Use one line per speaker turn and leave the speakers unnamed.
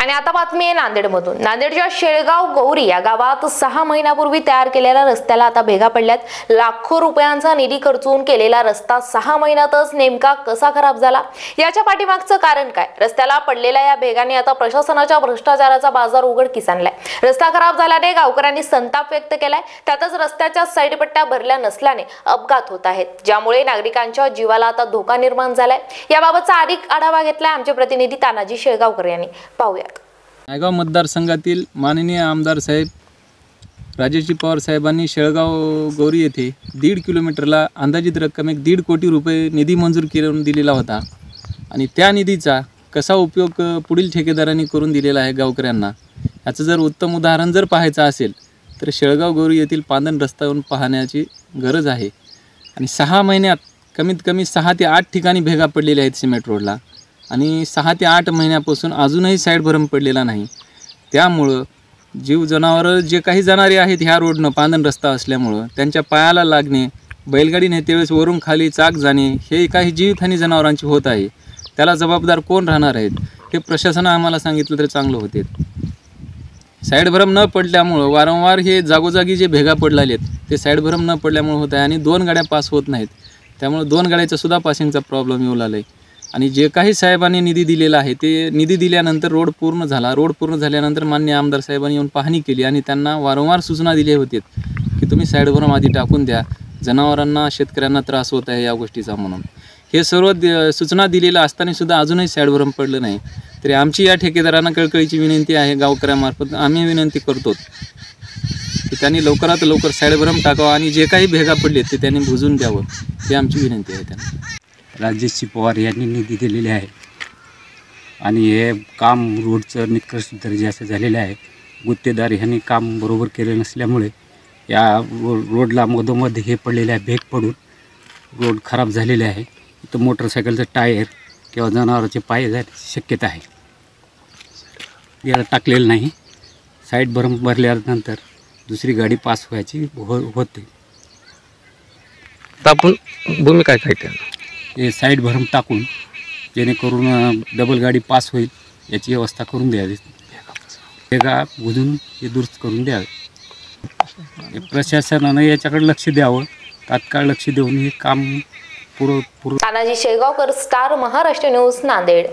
आणि आता बातमी आहे नांदेडमधून। नांदेडच्या शेळगाव गौरी या गावात 6 महिन्यापूर्वी तयार केलेल्या रस्त्याला आता भेगा पडल्यात। लाखो रुपयांचा निधी खर्चून केलेला रस्ता 6 महिन्यातच नेमका कसा खराब झाला, याच्या पाठीमागचं कारण काय? रस्त्याला पडलेल्या या भेगांनी आता प्रशासनाच्या भ्रष्टाचाराचा बाजार उघडकीस आणलाय। रस्ता खराब झाल्याने गावकऱ्यांनी संताप व्यक्त केलाय। त्यातच रस्त्याच्या साईड पट्ट्या भरल्या नसल्याने अपघात होत आहेत, ज्यामुळे नागरिकांच्या जीवाला आता धोका निर्माण झालाय। याबाबतचा अधिक आढावा घेतलाय आमचे प्रतिनिधी तानाजी शेळगावकर यांनी। पाहूया।
नायगाव मतदारसंघातील माननीय आमदार साहेब राजेश पवार साहेबांनी शेळगाव गौरी येथे 1.5 किलोमीटरला अंदाजित रक्कम 1.5 कोटी रुपये निधी मंजूर करून दिलेला होता आणि त्या निधीचा कसा उपयोग पुढील ठेकेदारांनी करून दिलेला आहे गावकऱ्यांना, याचं जर उत्तम उदाहरण जर पाहायचं असेल तर शेळगाव गौरी येथील पांदन रस्त्यावरून पाहण्याची गरज आहे। आणि 6 महिन्यात कमीत कमी 6 ते 8 ठिकाणी भेगा पडलेल्या आहेत सिमेंट रोडला आणि 6 ते 8 महिन्यापासून अजूनही साईड भरम पडलेला नाही। त्यामुळं जीव जनावरं जे काही जाणारे आहेत ह्या रोडनं पांदन रस्ता असल्यामुळं त्यांच्या पायाला लागणे, बैलगाडी नेते वेळेस वरून खाली चाक जाणे, हे काही जीवितहानी जनावरांची होत आहे। त्याला जबाबदार कोण राहणार आहेत हे प्रशासनाने आम्हाला सांगितलं तर चांगलं होते। साईड भरम न पडल्यामुळं वारंवार हे जागोजागी जे भेगा पडलेले आहेत ते साईड भरम न पडल्यामुळे होत आहे आणि 2 गाड्या पास होत नाहीत। त्यामुळे 2 गाड्याचा सुद्धा पासिंगचा प्रॉब्लेम येऊ लागला आहे। आणि जे काही साहेबांनी निधी दिलेला आहे ते निधी दिल्यानंतर रोड पूर्ण झाला। रोड पूर्ण झाल्यानंतर माननीय आमदार साहेबांनी येऊन पाहणी केली आणि त्यांना वारंवार सूचना दिल्या होत्या की तुम्ही साईड भरम आधी टाकून द्या, जनावरांना शेतकऱ्यांना त्रास होत आहे या गोष्टीचा म्हणून। हे सर्व सूचना दिलेल्या असताना सुद्धा अजूनही साईड भरम पडलं नाही। तरी आमची या ठेकेदारांना कळकळीची विनंती आहे, गावकऱ्यांमार्फत आम्ही विनंती करतो की त्यांनी लवकरात लवकर साईड भरम टाकावं आणि जे काही भेगा पडले ते त्यांनी बुजून द्यावं, ही आमची विनंती आहे त्यांना।
राजेश पवार यांनी निधी दिलेले आहे आणि हे काम रोडचं निकृष्ट दर्जाचं झालेलं आहे। गुत्तेदार यांनी काम बरोबर केले नसल्यामुळे या रोडला मधोमध हे पडलेले आहे, भेग पडून रोड खराब झालेले आहे। इथं मोटरसायकलचं टायर किंवा जनावरांचे पाय जाण्याची शक्यता आहे। याला टाकलेलं नाही, साईड भरम भरल्यानंतर दुसरी गाडी पास व्हायची होते।
तर आपण भूमिका काय करते
हे साईड भरम टाकून जेणेकरून डबल गाडी पास होईल याची व्यवस्था करून द्यावी। भेगा बुजून हे दुरुस्त करून द्यावे। प्रशासनानं याच्याकडे लक्ष द्यावं, तात्काळ लक्ष देऊन हे काम पुरं।
Tanaji Shelgaonkar, star Maharashtra news, Nanded.